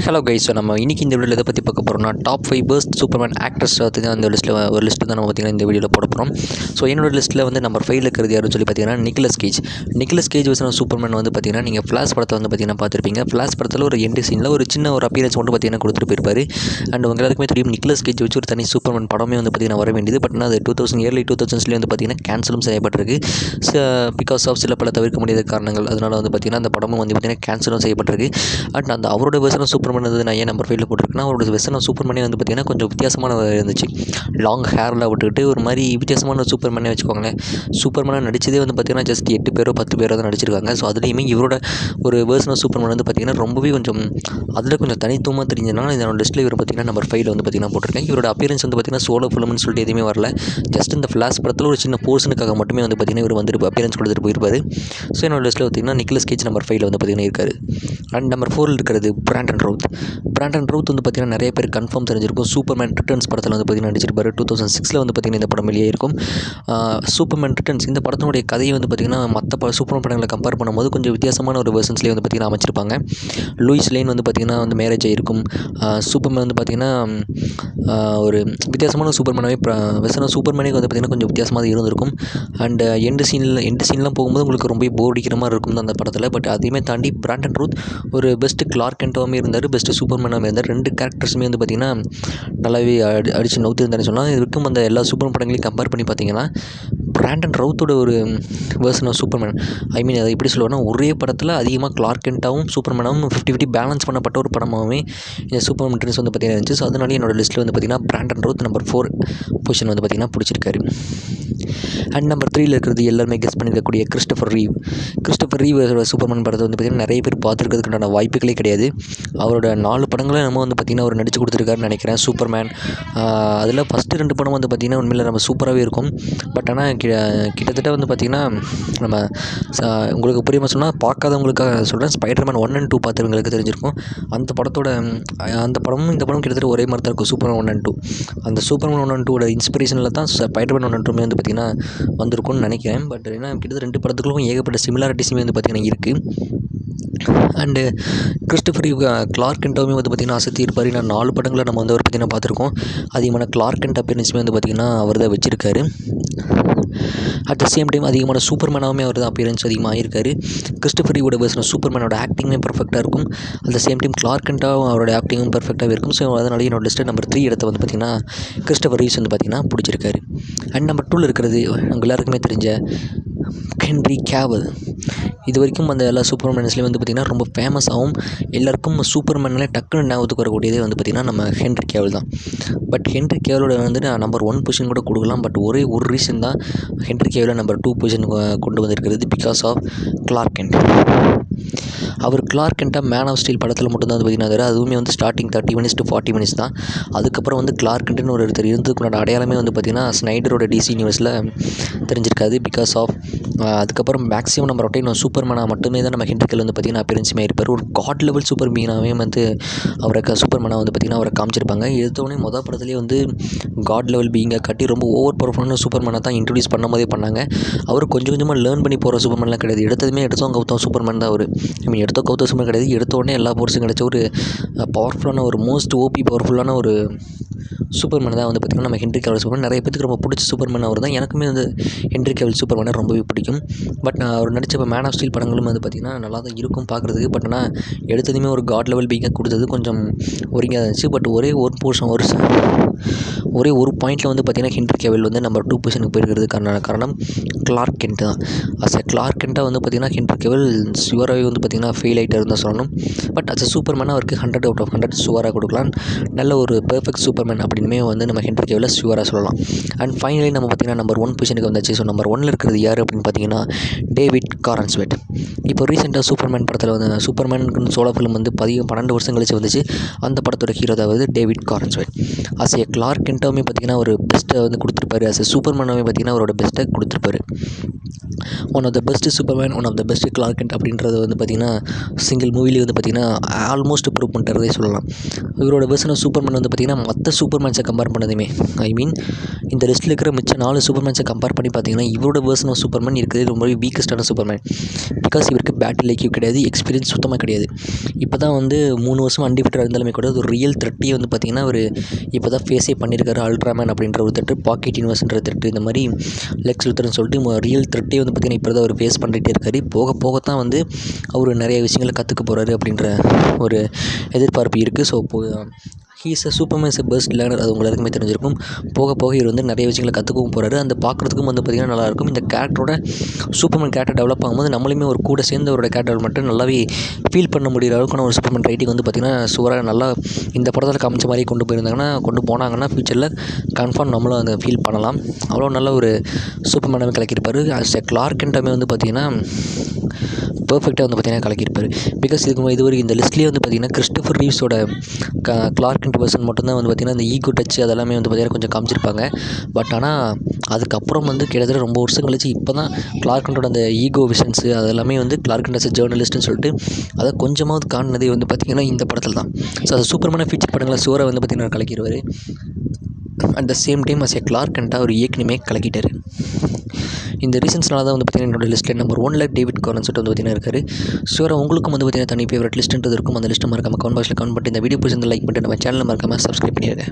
Hello guys. நம்ம இன்றைக்கி இந்த வீடியோவில் எதை பற்றி பார்க்க போகிறோம்னா டாப் 5 பெஸ்ட் சூப்பர்மேன் ஆக்டர்ஸ் தான் அந்த லிஸ்ட்டில் ஒரு லிஸ்ட்டு தான் நம்ம பார்த்திங்கன்னா இந்த வீடியோவில் போட போகிறோம். ஸோ என்னோட லிஸ்ட்டில் வந்து நம்பர் 5 இருக்கிறது யாருன்னு சொல்லி பார்த்தீங்கன்னா நிக்கலஸ் கேஜ் வச்சு சூப்பர்மேன் வந்து பார்த்திங்கன்னா நீங்கள் ஃப்ளாஷ் படத்தை வந்து பார்த்திங்கன்னா பார்த்துருப்பீங்க. ஃப்ளாஷ் படத்தில் ஒரு எண்டு சீனில் ஒரு சின்ன ஒரு அப்பியரன்ஸ் மட்டும் பார்த்திங்கன்னா கொடுத்துட்டு போயிருப்பார். அண்ட் உங்கள் எல்லாருக்குமே தெரியும் நிக்கலஸ் கேஜ் வச்சு ஒரு தனி சூப்பர்மேன் படமே வந்து பார்த்திங்கன்னா வர வேண்டியது. பட் அது 2000 வந்து பார்த்திங்கன்னா கேன்சலும் செய்யப்பட்டிருக்கு. பிகாஸ் ஆஃப் சில பல தவிர்க்க முடியாத காரணங்கள். அதனால் வந்து பார்த்திங்கன்னா அந்த படமும் வந்து பார்த்திங்கன்னா கேன்சலும் செய்யப்பட்டிருக்கு. அண்ட் அந்த அவரோட வெர்ஷன் சூப்பர்மேன் வந்து நான் ஏன் நம்பர் 5 போட்டிருக்கேன்னா, அவரோட வெர்ஷன் சூப்பர்மேனே வந்து பார்த்திங்கன்னா கொஞ்சம் வித்தியாசமான இருந்துச்சு. லாங் ஹேரில் விட்டுக்கிட்டு ஒரு மாதிரி வித்தியாசமான சூப்பர்மேனே வச்சுக்கோங்களேன். சூப்பர்மேனாக நடிச்சதே வந்து பார்த்திங்கன்னா ஜஸ்ட் 8 பேரோ 10 பேரோ தான் நடிச்சிருக்காங்க. ஸோ அதுலேயுமே இவரோட ஒரு வெர்ஷன் சூப்பர்மேன் வந்து பார்த்திங்கன்னா ரொம்பவே கொஞ்சம் அதில் கொஞ்சம் தனித்துவமாக தெரிஞ்சதுனால என்னோட லிஸ்ட்டில் இவர் பார்த்திங்கன்னா நம்பர் 5 வந்து பார்த்திங்கன்னா போட்டிருக்கேன். இவரோட அப்பியரன்ஸ் வந்து பார்த்திங்கன்னா சோலோ ஃபிலிம்னு சொல்லிட்டு எதுவுமே வரல. ஜஸ்ட் இந்த ஃப்ளாஷ் படத்தில் ஒரு சின்ன போர்ஷனுக்காக மட்டுமே வந்து பார்த்திங்கன்னா இவர் வந்து அப்பியரன்ஸ் கொடுத்துட்டு போயிருப்பார். ஸோ என்னோட லிஸ்ட்டில் பார்த்திங்கன்னா நிக்கலஸ் கேஜ் நம்பர் 5 வந்து பார்த்திங்கன்னா இருக்காரு. அண்ட் நம்பர் 4 இருக்கிறது பிராண்டன் ரவுத் வந்து பார்த்திங்கன்னா நிறைய பேர் கன்ஃபார்ம் தெரிஞ்சிருக்கும். சூப்பர்மேன் ரிட்டர்ன்ஸ் படத்தில் வந்து பார்த்திங்கன்னா நடிச்சிருப்பாரு. 2006 வந்து பார்த்திங்கன்னா இந்த படம் வெளியே இருக்கும். சூப்பர்மேன் ரிட்டர்ன்ஸ் இந்த படத்தினுடைய கதையை வந்து பார்த்திங்கன்னா மற்ற சூப்பர்மேன் படங்களை கம்பேர் பண்ணும்போது கொஞ்சம் வித்தியாசமான ஒரு வெர்ஷன்ஸ்லேயே வந்து பார்த்திங்கன்னா அமைச்சிருப்பாங்க. லூயிஸ் லேன் வந்து பார்த்திங்கன்னா வந்து மேரேஜ் ஆகிருக்கும். சூப்பர்மேன் வந்து பார்த்திங்கன்னா ஒரு வித்தியாசமான சூப்பர்மேனாகவே வெர்ஷனாக சூப்பர்மேனே வந்து பார்த்திங்கன்னா கொஞ்சம் வித்தியாசமாக இருந்திருக்கும். அண்ட் எண்டு சீன்லாம் போகும்போது உங்களுக்கு ரொம்ப போர் அடிக்கிற மாதிரி இருக்கும் அந்த படத்தில். பட் அதையுமே தாண்டி பிராண்டன் ரூத் ஒரு பெஸ்ட்டு கிளார்க் கென்ட்டாகவும் இருந்தார், பெஸ்ட்டு சூப்பர்மேனாகவும் இருந்தார். 2 கேரக்டர்ஸுமே வந்து பார்த்திங்கன்னா நல்லாவே அடித்து நவுத்திருந்தாருன்னு சொல்லலாம். இதுக்கும் அந்த எல்லா சூப்பர் படங்களையும் கம்பேர் பண்ணி பார்த்திங்கன்னா பிராண்டன் ரவுத்தோட ஒரு வெர்ஷன் ஆஃப் சூப்பர்மேன் அதை எப்படி சொல்லுவேன்னா, ஒரே படத்தில் அதிகமாக கிளார்க் கென்ட்டாகவும் சூப்பர்மேனாகவும் 50-50 பேலன்ஸ் பண்ணப்பட்ட ஒரு படமாகவே இந்த சூப்பர்மேன் ரிட்டர்ன்ஸ் வந்து பார்த்திங்கன்னா இருந்துச்சு. ஸோ அதனால என்னோட லிஸ்ட்டில் வந்து பார்த்திங்கன்னா பிராண்டன் ரவுத் நம்பர் 4 பொசிஷன் வந்து பார்த்திங்கன்னா பிடிச்சிருக்காரு. அண்ட் நம்பர் 3 இருக்கிறது எல்லாருமே கெஸ் பண்ணியிருக்கக்கூடிய கிறிஸ்டோஃபர் ரீவ் சூப்பர்மேன் படத்தை வந்து பார்த்திங்கன்னா நிறைய பேர் பார்த்துருக்கிறதுக்கான வாய்ப்புகளே கிடையாது. அவரோட 4 படங்களை நம்ம வந்து பார்த்திங்கன்னா அவர் நடிச்சு கொடுத்துருக்காருன்னு நினைக்கிறேன். சூப்பர்மேன் அதில் ஃபஸ்ட்டு 2 படம் வந்து பார்த்திங்கன்னா உண்மையில் நம்ம சூப்பராகவே இருக்கும். பட் ஆனால் கிட்டத்தட்ட வந்து பார்த்திங்கன்னா நம்ம உங்களுக்கு புரியாமல் சொன்னால் பார்க்காதவங்களுக்காக சொல்கிறேன். ஸ்பைடர்மேன் 1 and 2 பார்த்துருவங்களுக்கு தெரிஞ்சிருக்கும். அந்த படமும் இந்த படம் கிட்டத்தட்ட ஒரே மாதிரி தான் இருக்கும். சூப்பர்மேன் 1 and 2 அந்த சூப்பர்மேன் 1 and 2 இன்ஸ்பிரேஷனில் தான் ஸ்பைடர்மேன் 1 and 2 வந்து பார்த்திங்கன்னா வந்திருக்கும்னு நினைக்கிறேன். பட் ஏன்னா கிட்டத்தட்ட 2 படத்துக்கும் ஏகப்பட்ட சிமிலாரிட்டிஸுமே வந்து பார்த்திங்கன்னா இருக்குது. அண்டு கிறிஸ்டோஃபர் ரீவ் கிளார்க் கென்ட்டாவுமே வந்து பார்த்திங்கன்னா அசத்தி இருப்பார். நான் 4 படங்களை நம்ம வந்து அவர் பார்த்திங்கன்னா பார்த்துருக்கோம். அதிகமான கிளார்க் கென்ட் அப்பியரன்ஸுமே வந்து பார்த்திங்கன்னா அவர் தான் வச்சுருக்காரு. அட் த சேம் டைம் அதிகமான சூப்பர்மேனாகவுமே அவர் தான் அப்பியரன்ஸ் அதிகமாக ஆகியிருக்காரு. கிறிஸ்டோஃபர் ரீவோட வெர்ஷன் சூப்பர்மேனோட ஆக்டிங்குமே பர்ஃபெக்டாக இருக்கும். At the same time Clark கென்ட்டாகவும் அவரோட ஆக்டிங்கும் பர்ஃபெக்டாகவே இருக்கும். ஸோ அதனால என்னோட லிஸ்ட்டில் நம்பர் 3 இடத்த வந்து பார்த்திங்கன்னா கிறிஸ்டோஃபர் ரீவ்ஸ் வந்து பார்த்திங்கன்னா பிடிச்சிருக்காரு. அண்ட் நம்பர் 2 இருக்கிறது உங்கள் எல்லாருக்குமே தெரிஞ்ச ஹென்ரி கேவல். இது வரைக்கும் அந்த எல்லா சூப்பர்மேன்ஸ்லேயும் வந்து பார்த்திங்கன்னா ரொம்ப ஃபேமஸாகவும் எல்லாருக்கும் சூப்பர்மேன்லேயே டக்குன்னு ஞாபகத்துக்கு வரக்கூடியதே வந்து பார்த்திங்கன்னா நம்ம ஹென்ரி கேவல் தான். பட் ஹென்ரி கேவலோட வந்து நான் நம்பர் 1 பொசிஷன் கூட கொடுக்கலாம். பட் ஒரே ஒரு ரீசன் தான் ஹென்ரி கேவலை நம்பர் 2 பொசிஷன் கொண்டு வந்திருக்கிறது. Because of Clark Kent. அவர் கிளார்க் கென்ட்டாக மேன் ஆஃப் ஸ்டீல் படத்தில் மட்டும்தான் வந்து பார்த்திங்கன்னா அதுவுமே வந்து ஸ்டார்டிங் 30 minutes to 40 minutes தான். அதுக்கப்புறம் வந்து கிளார்க் கென்ட்னு ஒருத்தர் இருந்ததுக்குள்ள அடையாளமே வந்து பார்த்திங்கன்னா ஸ்னைடரோட DC யூனிவர்ஸில் தெரிஞ்சிருக்காது. பிகாஸ் ஆஃப் அதுக்கப்புறம் மேக்ஸிமம் நம்ம ரொட்டைன் சூப்பர்மேனாக மட்டுமே தான் நம்ம ஹென்ரி கேவல் வந்து பார்த்திங்கன்னா அப்பியரன்ஸுமே இருப்பார். ஒரு காட் லெவல் சூப்பர் பீனாகவே வந்து அவரை சூப்பர்மேனாக வந்து பார்த்திங்கன்னா அவரை காமிச்சிருப்பாங்க. எடுத்தோடனே மொதல் படத்துலேயே வந்து காட் லெவல் பீயிங்கை கட்டி ரொம்ப ஓவர் பர்ஃபார்மன்ஸ் சூப்பர்மேனாக தான் இன்ட்ரடியூஸ் பண்ணும்போதே பண்ணாங்க. அவர் கொஞ்சம் கொஞ்சமாக லேர்ன் பண்ணி போகிற சூப்பர்மேன்லாம் கிடையாது. எடுத்தோம் கவுத்தம் சூப்பர்மேன் தான் அவர். எடுத்தோ கவுத்தம் சூப்பர் கிடையாது. எடுத்த உடனே எல்லா போர்ஸும் கிடைச்ச ஒரு பவர்ஃபுல்லான ஒரு மோஸ்ட் பவர்ஃபுல்லான ஒரு சூப்பர்மேன் தான் வந்து பார்த்திங்கன்னா நம்ம ஹென்ரி கேவல் சூப்பர்மேன். நிறைய பேருக்கு ரொம்ப பிடிச்ச சூப்பர்மேன் அவர் தான். எனக்குமே வந்து ஹென்ரி கேவல் சூப்பர்மேனை ரொம்பவே பிடிக்கும். பட் நான் அவர் நடித்த மேன் ஆஃப் ஸ்டீல் படங்களும் வந்து பார்த்திங்கன்னா நல்லா தான் இருக்கும் பார்க்குறதுக்கு. பட் ஆனால் எடுத்ததுமே ஒரு காட் லெவல் பீங்கை கொடுத்தது கொஞ்சம் ஒருங்கியாக இருந்துச்சு. பட் ஒரே ஒரு பாயிண்டில் வந்து பார்த்திங்கன்னா ஹென்ரி கேவல் வந்து நம்பர் 2 பொசிஷனுக்கு போயிருக்கிறதுக்கான காரணம் கிளார்க் கென்ட் தான். கிளார்க் கென்ட்டாக வந்து பார்த்திங்கன்னா ஹென்ரி கேவல் சுவராகவே வந்து பார்த்திங்கன்னா ஃபெயில் ஆகிட்டார் தான் சொல்லணும். பட் அஸ் சூப்பர்மேனாக அவருக்கு 100 out of 100 சுவராக கொடுக்கலாம். நல்ல ஒரு பெர்ஃபெக்ட் சூப்பர்மேன் அப்படின்னுமே வந்து நம்ம ஹென்ரி கேவலை சுவராக சொல்லலாம். அண்ட் ஃபைனலி நம்ம பார்த்திங்கன்னா நம்பர் 1 பொசிஷனுக்கு வந்தாச்சு. ஸோ நம்பர் 1 இருக்கிறது யார் அப்படின்னு பார்த்திங்கன்னா டேவிட் காரன்ஸ்வெட். இப்போ ரீசெண்டாக சூப்பர்மேன் படத்தில் வந்து சூப்பர்மேனுக்குன்னு சோலோ ஃபிலிம் வந்து 12 வருஷம் கழிச்சு வந்துச்சு. அந்த படத்தோட ஹீரோ தான் டேவிட் காரன்ஸ்வெட். அஸ் ஏ கிளார்க் கென்ட்டாவுமே பார்த்திங்கன்னா ஒரு பெஸ்ட்டை வந்து கொடுத்துருப்பாரு. அஸ் ஏ சூப்பர்மேனாகவே பார்த்திங்கன்னா அவரோட பெஸ்ட்டை கொடுத்துருப்பாரு. One of the best Superman, one of the best Clark Kent அப்படின்றது வந்து பார்த்திங்கன்னா சிங்கிள் மூவிலே வந்து பார்த்திங்கன்னா ஆல்மோஸ்ட் ப்ரூவ் பண்ணிட்டாரே சொல்லலாம். இவரோட வெர்ஷன் ஆஃப் சூப்பர்மேன் வந்து பார்த்திங்கன்னா மற்ற சூப்பர்மேன்ஸை கம்பேர் பண்ணதுமே இந்த லிஸ்ட்டில் இருக்கிற மிச்ச 4 சூப்பர்மேன்ஸை கம்பேர் பண்ணி பார்த்தீங்கன்னா இவரோட வெர்ஷன் ஆஃப் சூப்பர்மேன் இருக்கிறது ரொம்பவே வீக்கஸ்டான சூப்பர்மேன். பிகாஸ் இவருக்கு பேட்டில் ஐக்யூ கிடையாது, எக்ஸ்பீரியன்ஸ் சுத்தமாக கிடையாது. இப்போ தான் 3 வருஷம் அன்டிஃபிட்டடாக இருந்தாலுமே கூட ஒரு ரியல் த்ரெட்டே பார்த்திங்கன்னா அவர் இப்போ தான் ஃபேஸே பண்ணியிருக்காரு. அல்ட்ராமேன் அப்படின்ற ஒரு த்ரெட்டு, பாக்கெட் யூனிவர்ஸ்ன்ற த்ரெட்டு, இந்த மாதிரி லெக்ஸ் லுத்தர்னு சொல்லிட்டு ரியல் த்ரெட்டே பார்த்திங்கன்னா இப்போ தான் அவர் ஃபேஸ் பண்ணிகிட்டே இருக்காரு. போக போக தான் அவர் நிறைய விஷயங்களை கற்றுக்க போகிறாரு அப்படின்ற ஒரு எதிர்பார்ப்பு இருக்குது. So he's a Superman is a best learner, அது உங்களுக்கு எல்லாருக்குமே தெரிஞ்சிருக்கும். போக போக இவர் நிறைய விஷயங்களை கற்றுக்கவும் போகிறாரு. அந்த பார்க்குறதுக்கும் பார்த்திங்கன்னா நல்லாயிருக்கும். இந்த கேரக்டரோட சூப்பர்மேன் கேரக்டர் டெவலப் ஆகும்போது நம்மளுமே ஒரு கூட சேர்ந்து அவரோட கேரக்டர் டெவலப்மெண்ட்டு நல்லாவே ஃபீல் பண்ண முடிகிற அளவுக்கான ஒரு சூப்பர்மேன் ரைட்டிங் பார்த்திங்கன்னா சூப்பராக நல்லா இந்த படத்தில் காமிச்ச மாதிரி கொண்டு போனாங்கன்னா ஃப்யூச்சரில் கன்ஃபார்ம் நம்மளும் அதை ஃபீல் பண்ணலாம். அவ்வளோ நல்ல ஒரு சூப்பர்மேனாகவே கலக்கியிருப்பார். அஸ் எ கிளார்க் கென்ட்டாமே பார்த்திங்கன்னா பர்ஃபெக்டாக பார்த்திங்கன்னா கலக்கியிருப்பார். பிகாஸ் இதுவரை இந்த லிஸ்ட்லேயே பார்த்திங்கன்னா கிறிஸ்டோஃபர் ரீவ்ஸோட கிளார்க் கென்ட் வெர்ஷன் மட்டும்தான் பார்த்திங்கன்னா அந்த ஈகோ டச் அதெல்லாமே பார்த்திங்கன்னா கொஞ்சம் காமிச்சிருப்பாங்க. பட் ஆனால் அதுக்கப்புறம் கிட்டத்தட்ட ரொம்ப வருஷம் கழிச்சு இப்போ தான் கிளார்க் கென்ட்டோட அந்த ஈகோ விஷன்ஸு அதெல்லாமே கிளார்க் கென்ட் அஸ் எ ஜேர்னலிஸ்ட்னு சொல்லிட்டு அதை கொஞ்சமாவது காணுனதே பார்த்திங்கன்னா இந்த படத்தில் தான். ஸோ அது சூப்பர்மேனாக ஃபீச்சர் படங்களை சுவரை பார்த்திங்கன்னா கலக்கிடுவார். At the same time as a Clark கென்ட்டாக அவர் ஏற்கனவே கலக்கிட்டார். இந்த ரீசன்ஸ்னால தான் பார்த்திங்கன்னா என்னோட லிஸ்ட்டில் நம்பர் 1 டேவிட் கார்னர்னு சொல்லிட்டு பார்த்திங்கன்னா இருக்காரு. ஷூராக உங்களுக்கும் பார்த்திங்கன்னா தனி ஃபேவரட் லிஸ்ட்டுன்றது இருக்கும். அந்த லிஸ்ட்டு மறக்காமல் கமெண்ட் பாக்ஸில் கமெண்ட் பண்ணிட்டு இந்த வீடியோ பிடிச்சிருந்தா லைக் பண்ணிட்டு நம்ம சேனலை மறக்காமல் சப்ஸ்கிரைப் பண்ணிடுங்க.